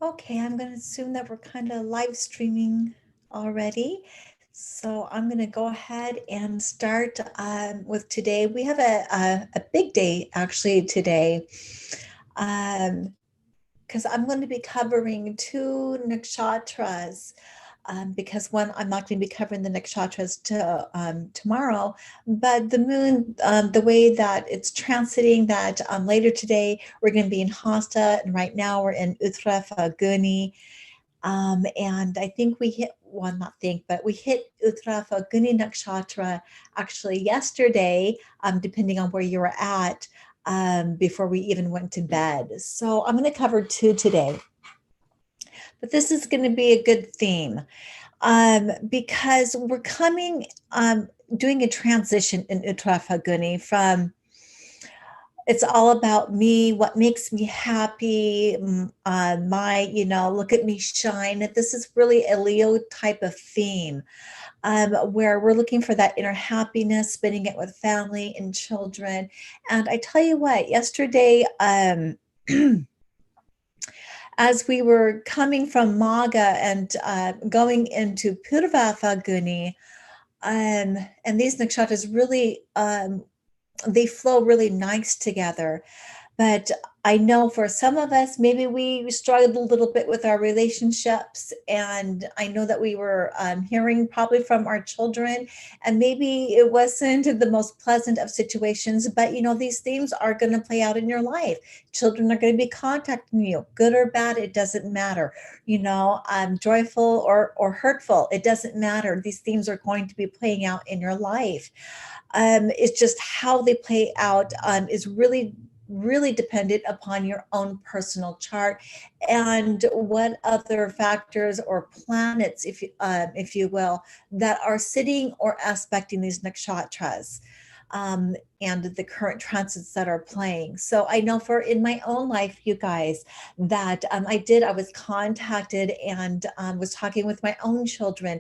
Okay, I'm going to assume that we're kind of live streaming already. So I'm going to go ahead and start with today. We have a big day actually today, because I'm going to be covering two nakshatras. Because one, I'm not going to be covering the nakshatras tomorrow, but the moon, the way that it's transiting, that later today we're going to be in Hasta, and right now we're in Uttara Falguni. And I think we hit, well, not think, but we hit Uttara Falguni Nakshatra actually yesterday, depending on where you were at, before we even went to bed. So I'm going to cover two today, but this is going to be a good theme, because we're coming, doing a transition in Uttara Falguni from it's all about me, what makes me happy, my, look at me shine. This is really a Leo type of theme, where we're looking for that inner happiness, spending it with family and children. And I tell you what, yesterday, as we were coming from Maga and going into Purva Falguni, and these nakshatras really, they flow really nice together. But I know for some of us, maybe we struggled a little bit with our relationships. And I know that we were hearing probably from our children, and maybe it wasn't the most pleasant of situations, but these themes are going to play out in your life. Children are going to be contacting you, good or bad, it doesn't matter. Joyful or hurtful, it doesn't matter. These themes are going to be playing out in your life. It's just how they play out is really dependent upon your own personal chart and what other factors or planets, if you will, that are sitting or aspecting these nakshatras, and the current transits that are playing. So I know for in my own life, you guys, that I was contacted and was talking with my own children,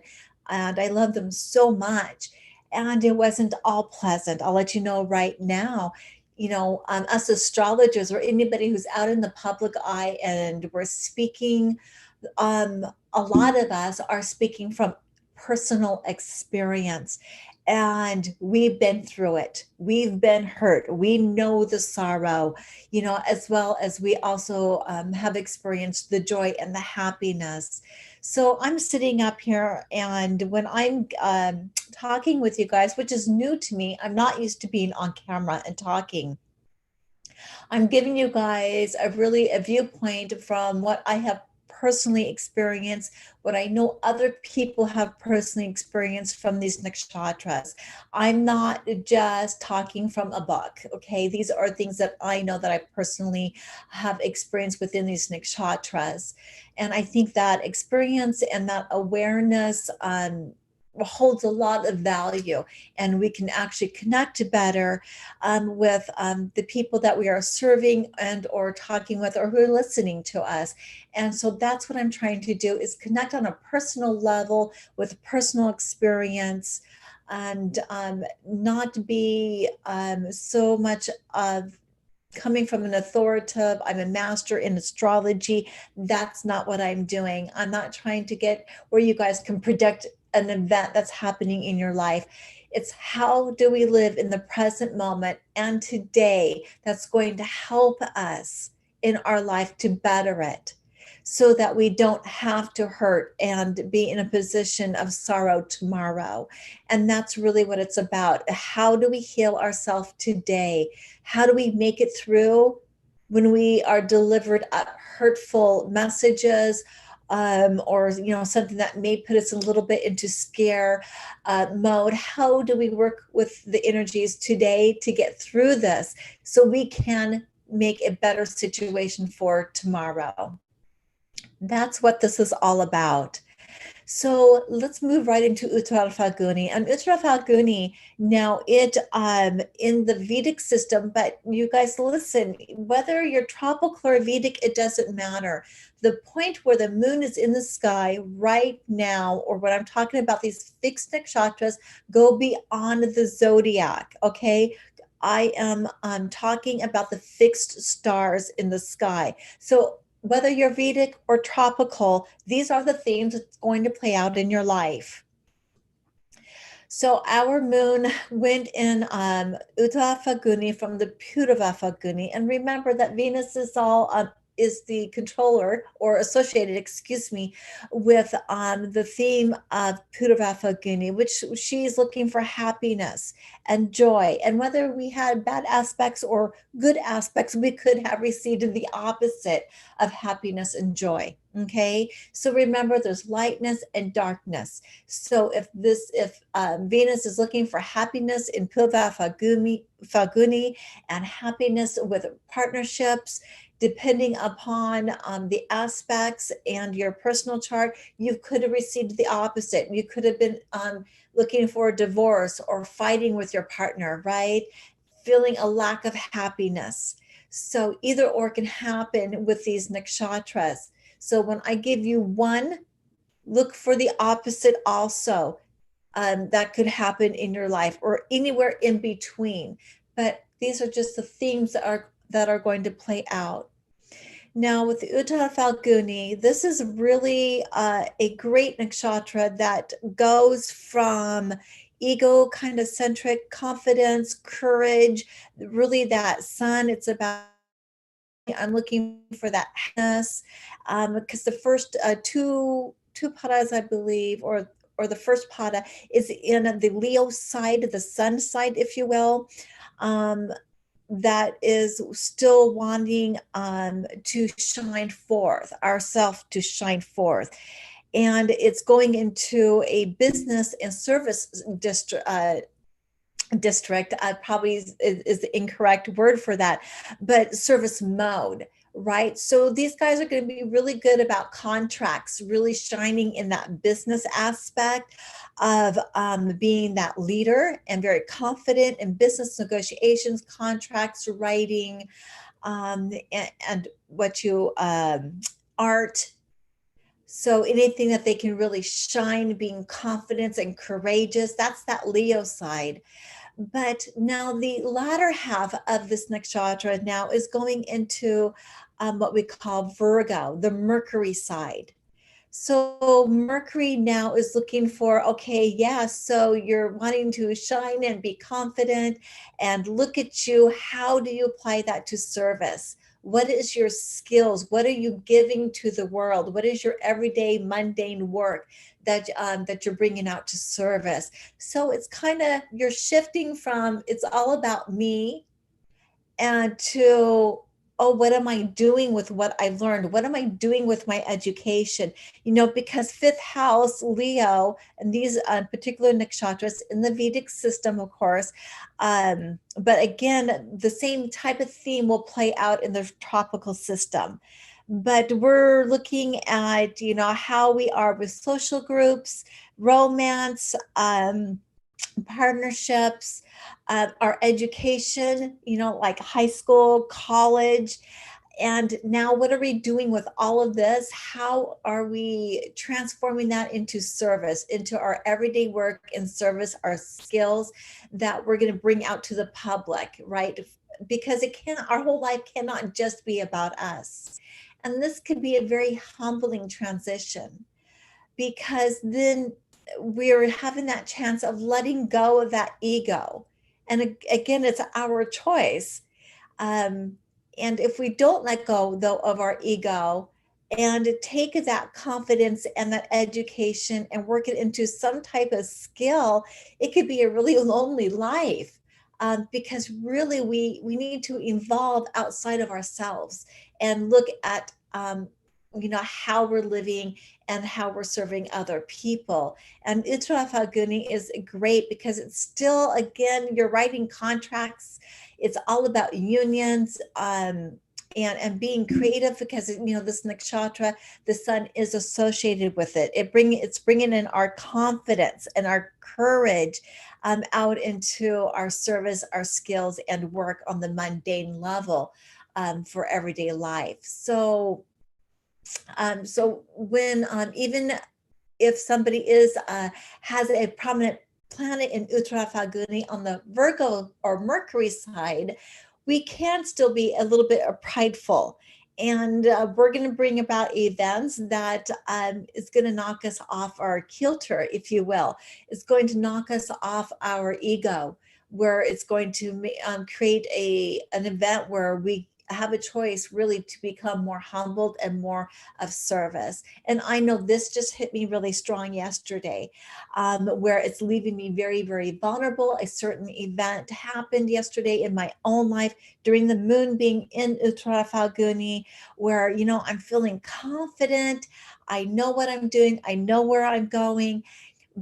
and I love them so much. And it wasn't all pleasant. I'll let you know right now. Us astrologers or anybody who's out in the public eye and we're speaking, a lot of us are speaking from personal experience, and we've been through it. We've been hurt. We know the sorrow, as well as we also have experienced the joy and the happiness. So I'm sitting up here, and when I'm talking with you guys, which is new to me, I'm not used to being on camera and talking. I'm giving you guys a viewpoint from what I have personally experienced, what I know other people have personally experienced from these nakshatras. I'm not just talking from a book, okay? These are things that I know that I personally have experienced within these nakshatras. And I think that experience and that awareness holds a lot of value, and we can actually connect better with the people that we are serving and or talking with or who are listening to us. And so that's what I'm trying to do, is connect on a personal level with personal experience, and not be so much of coming from an authoritative, I'm a master in astrology. That's not what I'm doing. I'm not trying to get where you guys can predict an event that's happening in your life. It's how do we live in the present moment and today that's going to help us in our life to better it, so that we don't have to hurt and be in a position of sorrow tomorrow. And that's really what it's about. How do we heal ourselves today? How do we make it through when we are delivered hurtful messages, or something that may put us a little bit into scare mode? How do we work with the energies today to get through this so we can make a better situation for tomorrow? That's what this is all about. So let's move right into Uttara Falguni. And Uttara Falguni, now it in the Vedic system, but you guys listen, whether you're tropical or Vedic, it doesn't matter. The point where the moon is in the sky right now, or when I'm talking about these fixed nakshatras, go beyond the zodiac, okay? I am talking about the fixed stars in the sky. So Whether you're Vedic or tropical, these are the themes that's going to play out in your life. So our moon went in Uttara Falguni from the Purava Falguni, and remember that Venus is all is the controller or associated, excuse me, with the theme of Purava Falguni, which she's looking for happiness and joy. And whether we had bad aspects or good aspects, we could have received the opposite of happiness and joy. Okay, so remember, there's lightness and darkness. So if Venus is looking for happiness in Pilva Falguni and happiness with partnerships, depending upon the aspects and your personal chart, you could have received the opposite. You could have been looking for a divorce or fighting with your partner, right? Feeling a lack of happiness. So either or can happen with these nakshatras. So when I give you one, look for the opposite also. That could happen in your life or anywhere in between. But these are just the themes that are going to play out. Now, with the Uttara Falguni, this is really a great nakshatra that goes from ego kind of centric confidence, courage, really that sun. It's about I'm looking for that happiness because the first two padas, I believe, or the first pada is in the Leo side, the sun side, if you will. Um, that is still wanting to shine forth, ourself to shine forth. And it's going into a business and service district, probably is the incorrect word for that, but service mode, right? So these guys are going to be really good about contracts, really shining in that business aspect of being that leader and very confident in business negotiations, contracts, writing, and what you art. So anything that they can really shine, being confident and courageous, that's that Leo side. But now the latter half of this nakshatra now is going into what we call Virgo, the Mercury side. So Mercury now is looking for, okay, yeah, so you're wanting to shine and be confident and look at you. How do you apply that to service? What is your skills? What are you giving to the world? What is your everyday mundane work that you're bringing out to service? So it's kind of, you're shifting from it's all about me and to, oh, what am I doing with what I've learned? What am I doing with my education? Because fifth house Leo and these particular nakshatras in the Vedic system, of course, but again, the same type of theme will play out in the tropical system. But we're looking at how we are with social groups, romance, partnerships, our education, like high school, college. And now, what are we doing with all of this? How are we transforming that into service, into our everyday work and service, our skills that we're going to bring out to the public, right? Because our whole life cannot just be about us. And this could be a very humbling transition because then we're having that chance of letting go of that ego. And again, it's our choice. Um, and if we don't let go, though, of our ego and take that confidence and that education and work it into some type of skill, it could be a really lonely life. Because really, we need to evolve outside of ourselves and look at how we're living and how we're serving other people. And Uttara Falguni is great because it's still, again, you're writing contracts. It's all about unions and being creative because this nakshatra, the sun is associated with it. It's bringing in our confidence and our courage out into our service, our skills, and work on the mundane level for everyday life. So when even if somebody has a prominent planet in Uttara Falguni on the Virgo or Mercury side, we can still be a little bit prideful And we're going to bring about events that is going to knock us off our kilter, if you will. It's going to knock us off our ego, where it's going to create an event where we have a choice really to become more humbled and more of service. And I know this just hit me really strong yesterday, where it's leaving me very, very vulnerable. A certain event happened yesterday in my own life during the moon being in Uttara Falguni, where, I'm feeling confident. I know what I'm doing. I know where I'm going.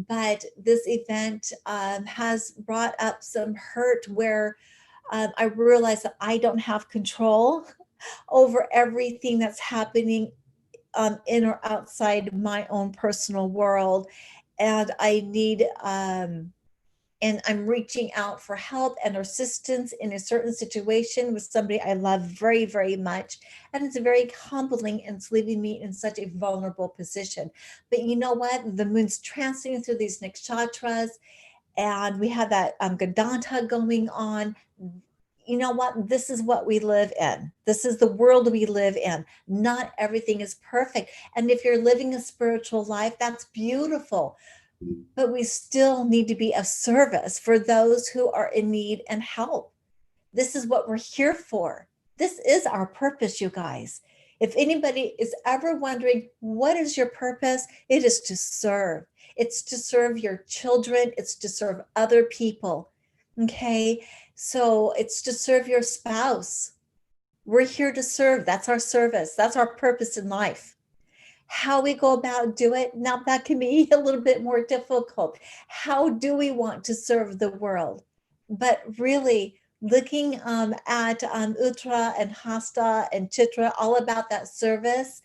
But this event has brought up some hurt where I realize that I don't have control over everything that's happening in or outside my own personal world. And I need, and I'm reaching out for help and assistance in a certain situation with somebody I love very, very much. And it's very humbling and it's leaving me in such a vulnerable position. But you know what? The moon's transiting through these nakshatras, and we have that Gadanta going on. You know what? This is what we live in. This is the world we live in. Not everything is perfect. And if you're living a spiritual life, that's beautiful. But we still need to be of service for those who are in need and help. This is what we're here for. This is our purpose, you guys. If anybody is ever wondering, what is your purpose? It is to serve. It's to serve your children. It's to serve other people. Okay. So it's to serve your spouse. We're here to serve. That's our service. That's our purpose in life. How we go about do it, now that can be a little bit more difficult. How do we want to serve the world? But really looking at Uttara and Hasta and Chitra, all about that service,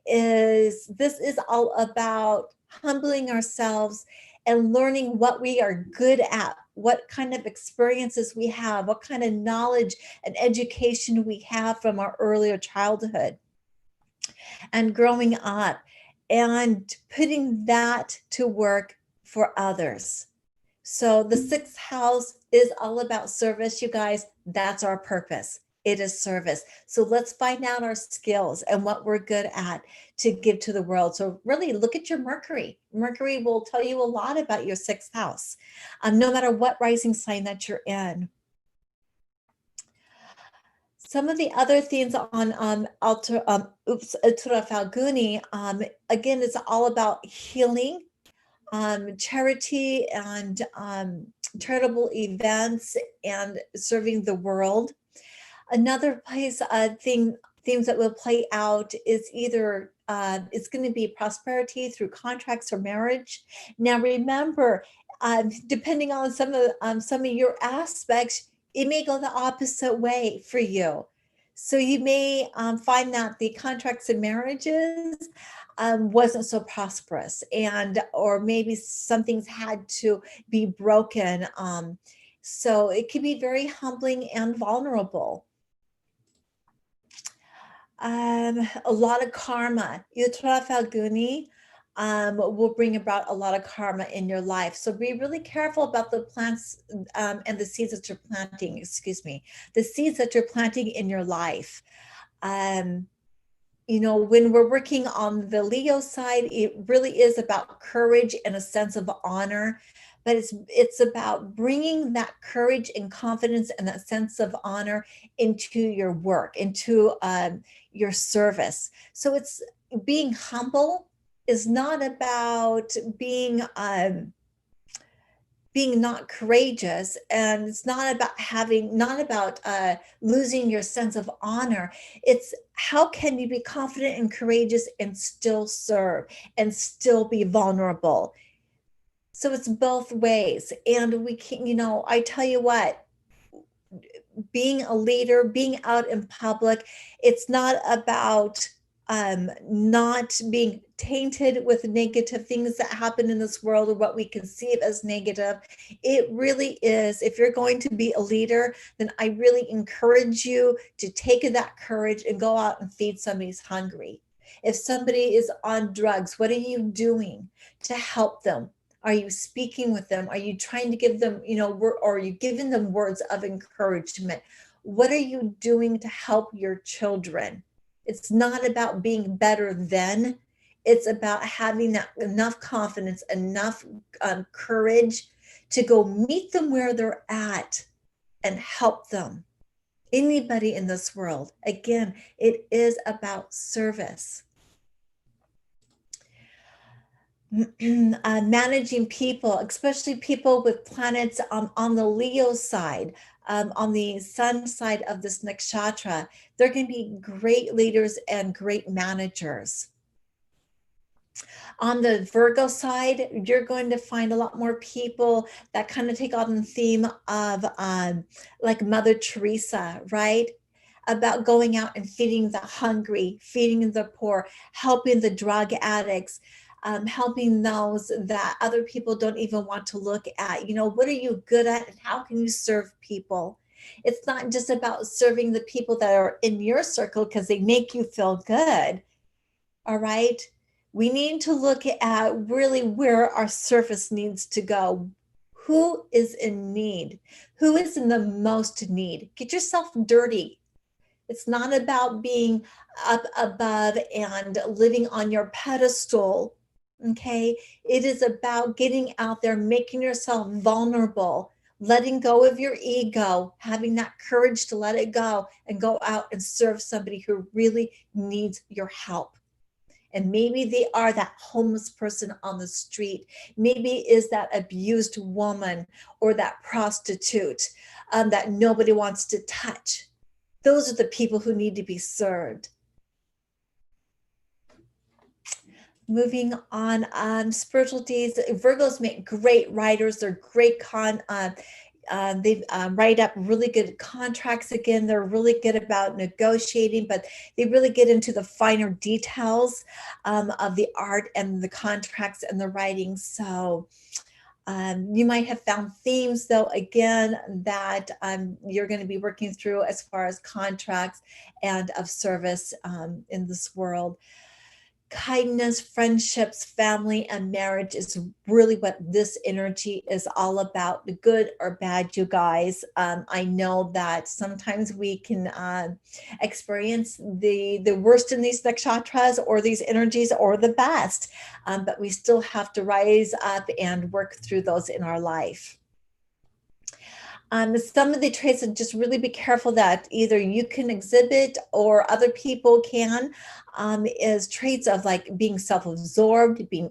this is all about humbling ourselves and learning what we are good at, what kind of experiences we have, what kind of knowledge and education we have from our earlier childhood and growing up, and putting that to work for others. So the sixth house is all about service, you guys. That's our purpose. It is service. So let's find out our skills and what we're good at to give to the world. So really look at your Mercury. Mercury will tell you a lot about your sixth house, no matter what rising sign that you're in. Some of the other themes on Uttara Falguni, again, it's all about healing, charity, and charitable events, and serving the world. Another place themes that will play out is either it's going to be prosperity through contracts or marriage. Now, remember, depending on some of your aspects, it may go the opposite way for you. So you may find that the contracts and marriages wasn't so prosperous, and or maybe something's had to be broken. So it can be very humbling and vulnerable. A lot of karma. Uttara Falguni will bring about a lot of karma in your life. So be really careful about the plants and the seeds that you're planting, excuse me, the seeds that you're planting in your life. When we're working on the Leo side, it really is about courage and a sense of honor, but it's about bringing that courage and confidence and that sense of honor into your work, into your service. So it's being humble is not about being not courageous, and it's not about losing your sense of honor. It's how can you be confident and courageous and still serve and still be vulnerable. So it's both ways. And we can, I tell you what, being a leader, being out in public, it's not about not being tainted with negative things that happen in this world or what we conceive as negative. It really is, if you're going to be a leader, then I really encourage you to take that courage and go out and feed somebody who's hungry. If somebody is on drugs, what are you doing to help them? Are you speaking with them? Are you trying to give them, or are you giving them words of encouragement? What are you doing to help your children? It's not about being better than. It's about having that enough confidence, enough courage to go meet them where they're at and help them. Anybody in this world. Again, it is about service. Managing people, especially people with planets on the Leo side, on the sun side of this nakshatra, they're going to be great leaders and great managers. On the Virgo side, you're going to find a lot more people that kind of take on the theme of like Mother Teresa, right? About going out and feeding the hungry, feeding the poor, helping the drug addicts, helping those that other people don't even want to look at. You know, what are you good at and how can you serve people? It's not just about serving the people that are in your circle because they make you feel good. All right. We need to look at really where our surface needs to go. Who is in need? Who is in the most need? Get yourself dirty. It's not about being up above and living on your pedestal. Okay. It is about getting out there, making yourself vulnerable, letting go of your ego, having that courage to let it go and go out and serve somebody who really needs your help. And maybe they are that homeless person on the street. Maybe is that abused woman or that prostitute that nobody wants to touch. Those are the people who need to be served. Moving on, spiritualities. Virgos make great writers. They're great they write up really good contracts. Again, they're really good about negotiating, but they really get into the finer details of the art and the contracts and the writing. So you might have found themes, though, again, that you're going to be working through as far as contracts and of service in this world. Kindness, friendships, family, and marriage is really what this energy is all about, the good or bad, you guys. I know that sometimes we can experience the worst in these nakshatras or these energies or the best, but we still have to rise up and work through those in our life. Some of the traits, and just really be careful that either you can exhibit or other people can, is traits of like being self-absorbed, being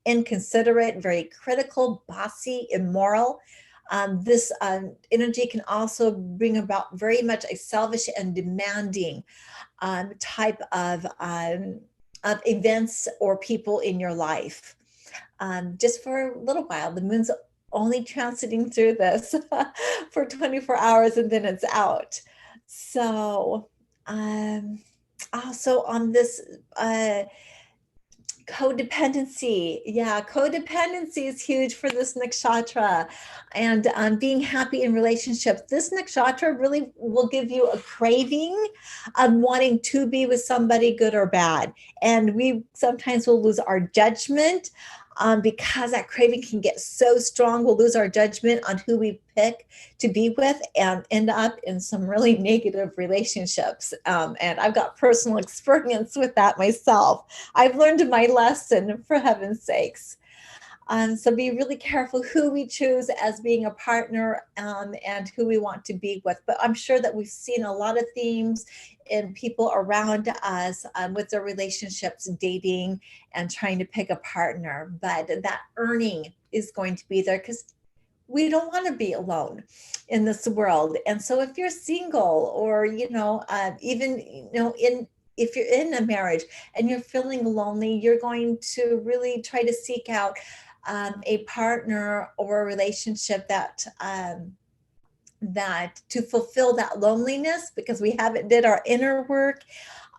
inconsiderate, very critical, bossy, immoral. This energy can also bring about very much a selfish and demanding type of events or people in your life. Just for a little while. The moon's only transiting through this for 24 hours and then it's out. So, also on this codependency. Yeah, codependency is huge for this nakshatra. And being happy in relationships. This nakshatra really will give you a craving of wanting to be with somebody, good or bad. And we sometimes will lose our judgment because that craving can get so strong. We'll lose our judgment on who we pick to be with and end up in some really negative relationships. And I've got personal experience with that myself. I've learned my lesson, for heaven's sakes. So be really careful who we choose as being a partner and who we want to be with. But I'm sure that we've seen a lot of themes in people around us with their relationships, dating, and trying to pick a partner. But that earning is going to be there because we don't want to be alone in this world. And so if you're single or, even, if you're in a marriage and you're feeling lonely, you're going to really try to seek out a partner or a relationship that to fulfill that loneliness, because we haven't did our inner work,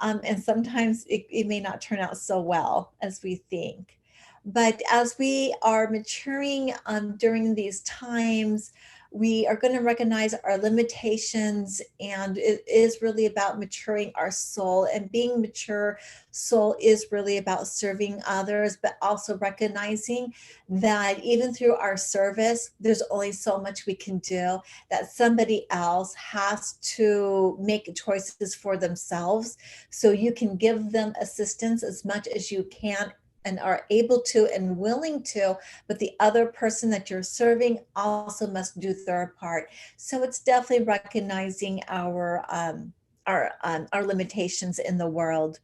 and sometimes it may not turn out so well as we think. But as we are maturing during these times, We are going to recognize our limitations, and it is really about maturing our soul. And being mature soul is really about serving others, but also recognizing that even through our service, there's only so much we can do, that somebody else has to make choices for themselves. So you can give them assistance as much as you can and are able to and willing to, but the other person that you're serving also must do their part. So it's definitely recognizing our limitations in the world.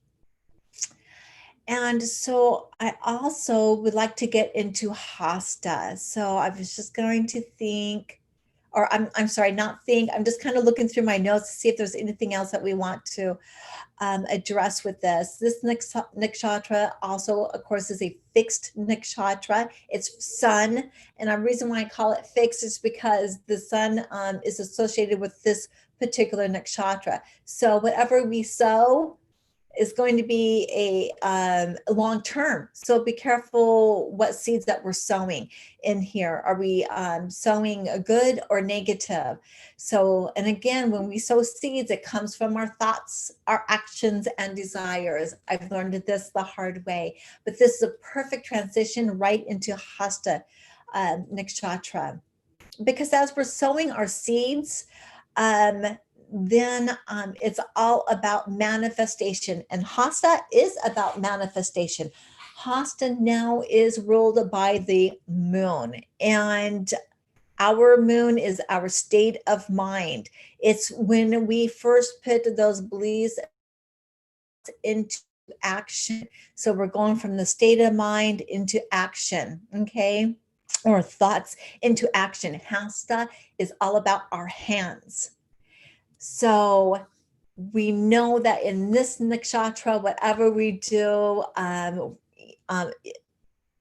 And so I also would like to get into Hasta. So I was just going to think, or I'm sorry, not think. I'm just kind of looking through my notes to see if there's anything else that we want to address with this. This nakshatra also, of course, is a fixed nakshatra. It's sun, and the reason why I call it fixed is because the sun is associated with this particular nakshatra. So whatever we sow is going to be a long term. So be careful what seeds that we're sowing in here. Are we sowing a good or negative? So, and again, when we sow seeds, it comes from our thoughts, our actions, and desires. I've learned this the hard way, but this is a perfect transition right into Hasta Nakshatra. Because as we're sowing our seeds, um, then it's all about manifestation. And Hasta is about manifestation. Hasta now is ruled by the moon. And our moon is our state of mind. It's when we first put those beliefs into action. So we're going from the state of mind into action, okay? Or thoughts into action. Hasta is all about our hands. So we know that in this nakshatra, whatever we do, um,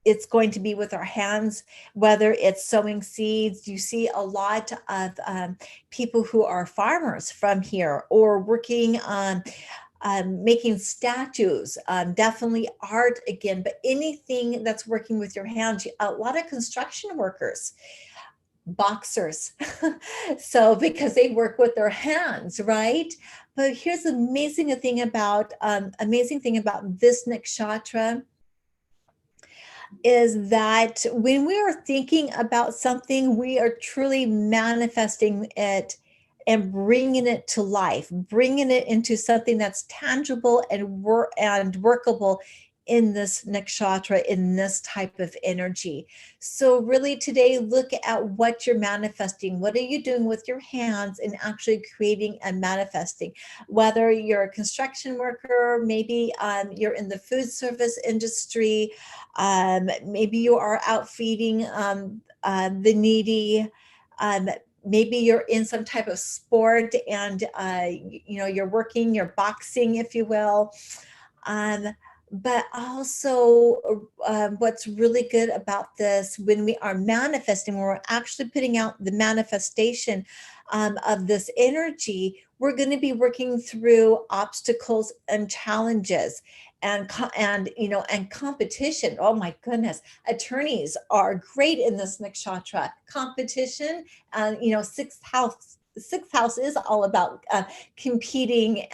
it's going to be with our hands, whether it's sowing seeds. You see a lot of people who are farmers from here, or working on making statues, definitely art again, but anything that's working with your hands. A lot of construction workers, boxers, so because they work with their hands, right? But here's the amazing thing about this nakshatra is that when we are thinking about something, we are truly manifesting it and bringing it to life, bringing it into something that's tangible and workable in this nakshatra, in this type of energy. So really today, look at what you're manifesting. What are you doing with your hands in actually creating and manifesting? Whether you're a construction worker, maybe you're in the food service industry, maybe you are out feeding the needy. Maybe you're in some type of sport and you're working, you're boxing, if you will. Um, but also, what's really good about this, when we are manifesting, when we're actually putting out the manifestation of this energy, we're going to be working through obstacles and challenges and competition. Oh my goodness, attorneys are great in this nakshatra. Competition, sixth house is all about competing.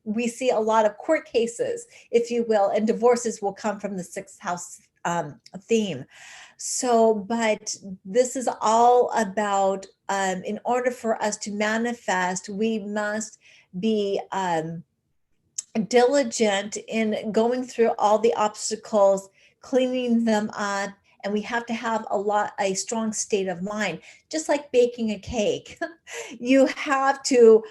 We see a lot of court cases, if you will, and divorces will come from the sixth house theme. So, but this is all about, in order for us to manifest, we must be diligent in going through all the obstacles, cleaning them up, and we have to have a strong state of mind. Just like baking a cake, you have to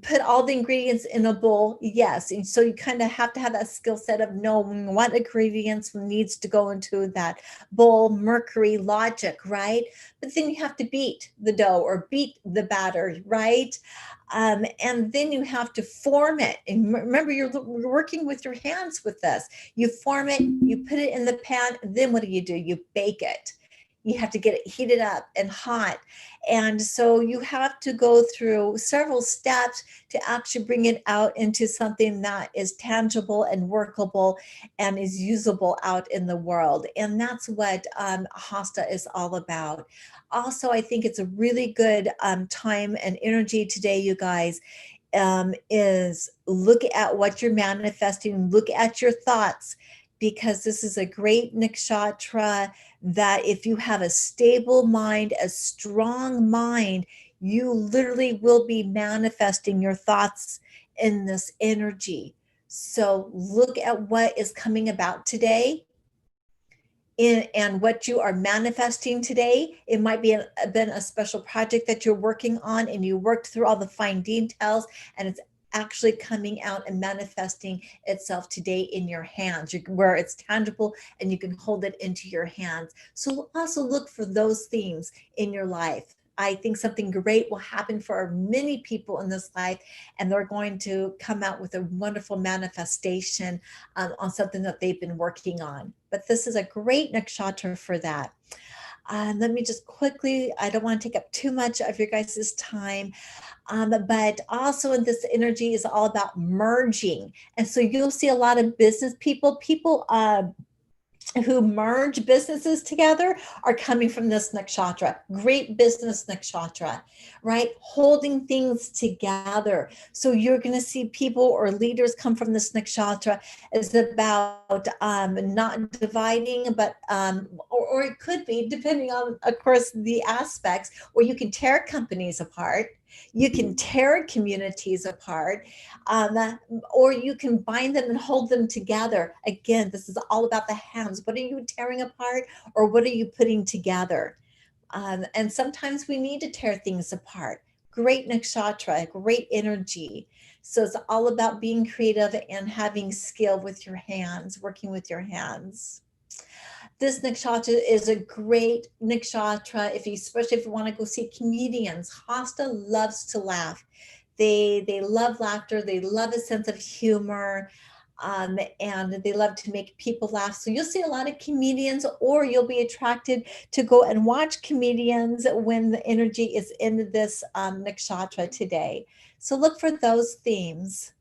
put all the ingredients in a bowl. Yes, and so you kind of have to have that skill set of knowing what ingredients needs to go into that bowl. Mercury logic, right? But then you have to beat the dough or beat the batter, right? And then you have to form it. And remember, you're working with your hands with this. You form it, you put it in the pan. Then what do? You bake it. you have to get it heated up and hot. And so you have to go through several steps to actually bring it out into something that is tangible and workable and is usable out in the world. And that's what Hasta is all about. Also, I think it's a really good time and energy today, you guys, is look at what you're manifesting, look at your thoughts, because this is a great nakshatra that if you have a stable mind, a strong mind, you literally will be manifesting your thoughts in this energy. So look at what is coming about today and what you are manifesting today. It might be been a special project that you're working on and you worked through all the fine details, and it's actually coming out and manifesting itself today in your hands, where it's tangible and you can hold it into your hands. So also look for those themes in your life. I think something great will happen for many people in this life, and they're going to come out with a wonderful manifestation on something that they've been working on. But this is a great nakshatra for that. Let me just quickly, I don't want to take up too much of your guys' time, but also in this energy is all about merging. And so you'll see a lot of business people who merge businesses together are coming from this nakshatra. Great business nakshatra, right? Holding things together. So you're going to see people or leaders come from this nakshatra. It's about not dividing, but or it could be, depending on, of course, the aspects, where you can tear companies apart. You can tear communities apart, or you can bind them and hold them together. Again, this is all about the hands. What are you tearing apart, or what are you putting together? And sometimes we need to tear things apart. Great nakshatra, great energy. So it's all about being creative and having skill with your hands, working with your hands. This nakshatra is a great nakshatra if you, especially if you want to go see comedians. Hasta loves to laugh. They love laughter. They love a sense of humor, and they love to make people laugh. So you'll see a lot of comedians, or you'll be attracted to go and watch comedians when the energy is in this nakshatra today. So look for those themes.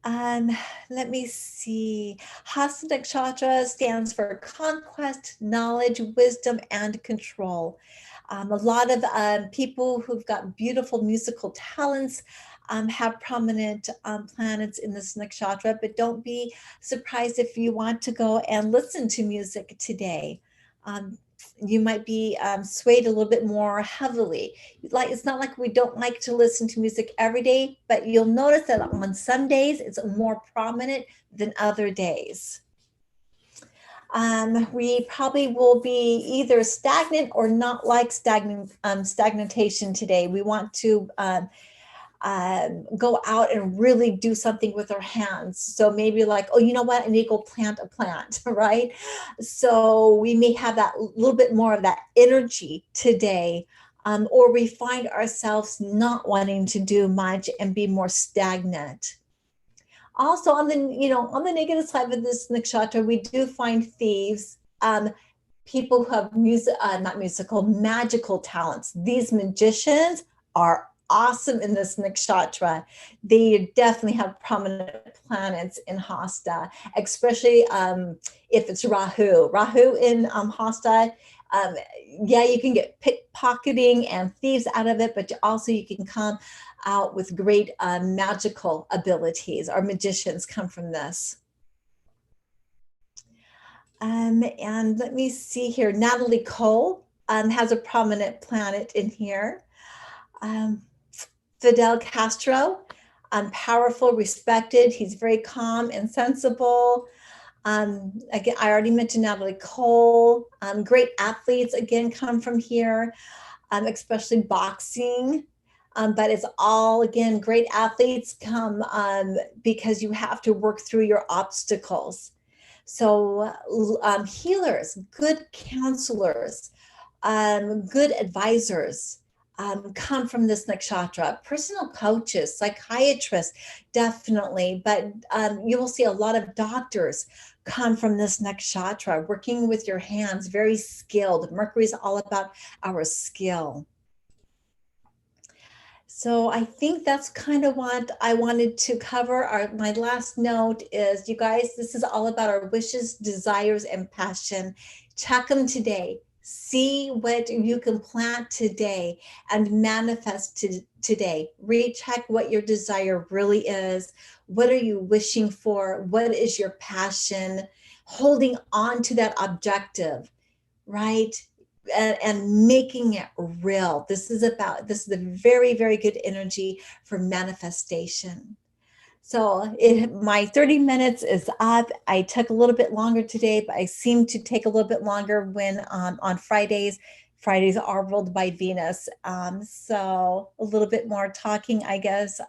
Um, Let me see. Hasta Nakshatra stands for conquest, knowledge, wisdom, and control. A lot of people who've got beautiful musical talents have prominent planets in this nakshatra, but don't be surprised if you want to go and listen to music today. Um, you might be swayed a little bit more heavily. Like, it's not like we don't like to listen to music every day, but you'll notice that on some days it's more prominent than other days. We probably will be either stagnant or not like stagnation today. We want to go out and really do something with our hands. So maybe like, oh, you know what? I need to go plant a plant, right? So we may have that little bit more of that energy today. Or we find ourselves not wanting to do much and be more stagnant. Also, on the negative side of this nakshatra, we do find thieves, people who have not musical, magical talents. These magicians are awesome in this nakshatra. They definitely have prominent planets in Hasta, especially if it's Rahu. Rahu in Hasta, yeah, you can get pickpocketing and thieves out of it, but also you can come out with great magical abilities. Our magicians come from this. And let me see here. Natalie Cole has a prominent planet in here. Fidel Castro, powerful, respected. He's very calm and sensible. Again, I already mentioned Natalie Cole. Great athletes, again, come from here, especially boxing. But it's all, again, great athletes come because you have to work through your obstacles. So healers, good counselors, good advisors come from this nakshatra. Personal coaches, psychiatrists, definitely. But you will see a lot of doctors come from this nakshatra, working with your hands, very skilled. Mercury is all about our skill. So I think that's kind of what I wanted to cover. My last note is, you guys, this is all about our wishes, desires, and passion. Check them today. See what you can plant today and manifest today. Recheck what your desire really is. What are you wishing for? What is your passion? Holding on to that objective, right? And making it real. This is a very, very good energy for manifestation. So my 30 minutes is up. I took a little bit longer today, but I seem to take a little bit longer when on Fridays. Fridays are ruled by Venus. So a little bit more talking, I guess,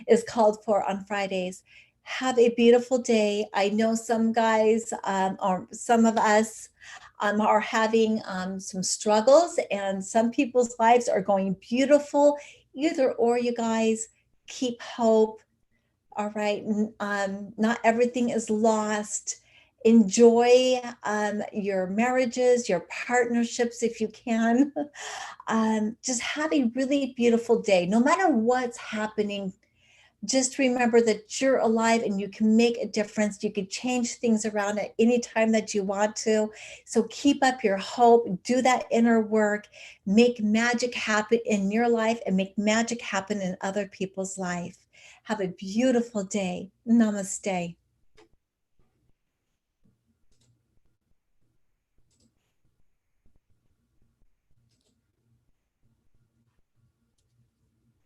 is called for on Fridays. Have a beautiful day. I know some guys, or some of us, are having some struggles, and some people's lives are going beautiful. Either or, you guys, keep hope. All right. Not everything is lost. Enjoy your marriages, your partnerships if you can. Just have a really beautiful day. No matter what's happening, just remember that you're alive and you can make a difference. You can change things around at any time that you want to. So keep up your hope, do that inner work, make magic happen in your life and make magic happen in other people's life. Have a beautiful day. Namaste.